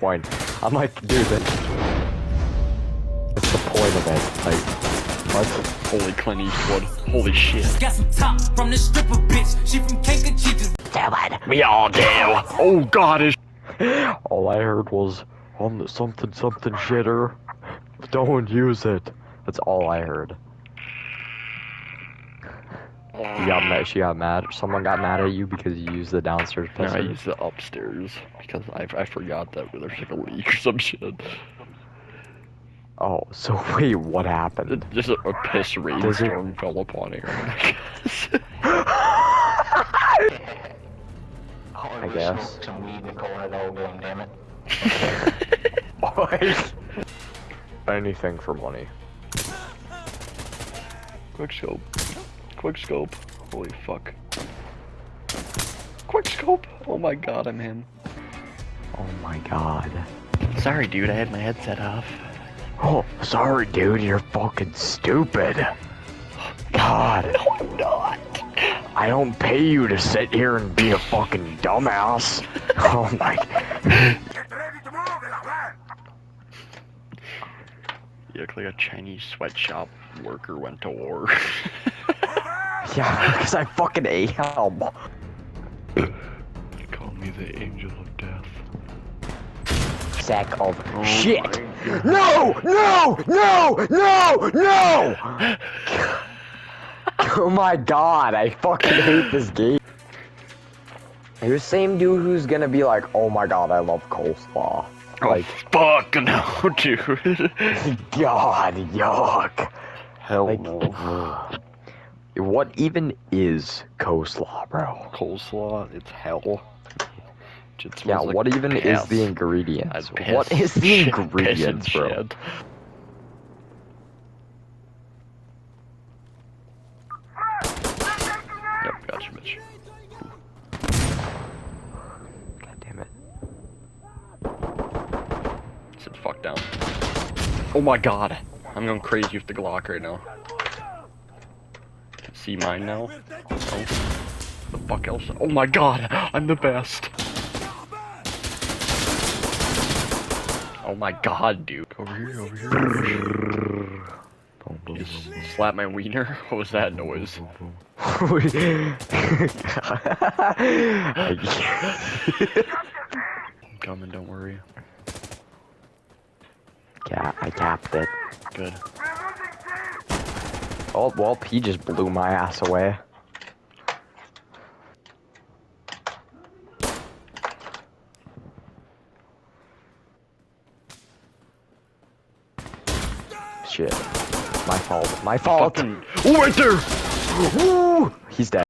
point. I'm like, dude, that's the point of it. Like, what? Holy Clint Eastwood. Holy shit. Got some top from this stripper bitch. She from Kankakee. We all do. Oh god, is All I heard was, on the something shitter. Don't use it. That's all I heard. She got mad. Someone got mad at you because you used the downstairs No, pisser. I used the upstairs because I forgot that there's like a leak or some shit. Oh, so wait, what happened? Just a piss rainstorm fell upon Aaron, I guess. Some weed in the corner of the whole game, damn it. Anything for money. Quick scope. Quick scope. Holy fuck. Quick scope. Oh my god, I'm him. Oh my god. Sorry, dude. I had my headset off. Oh, sorry, dude. You're fucking stupid. God. No, I'm not. I don't pay you to sit here and be a fucking dumbass. Oh my. You look like a Chinese sweatshop worker went to war. Yeah, because I fucking ate him. Call me the angel of death. Sack of Oh shit. my God. No! No! No! No! No! Oh my god, I fucking hate this game. You're the same dude who's gonna be like, oh my god, I love coleslaw. Like, oh, fuck no, dude. God, yuck. Hell Like, no. What even is coleslaw, bro? Coleslaw, it's hell. It Yeah, smells like what even is piss. the ingredients? Piss, What is the shit, ingredients, piss and bro? shit. Yep, gotcha, bitch. God damn it. Sit fuck down. Oh my god. I'm going crazy with the Glock right now. See mine now? Oh. The fuck else? Oh my god, I'm the best. Oh my god, dude. Over here, over here. You just slap my wiener? What was that noise? I'm coming, don't worry. Yeah, I tapped it. Good. Oh, well, he just blew my ass away. Shit. My fault. My fault. Fucking... Oh, right there! Woo! He's dead.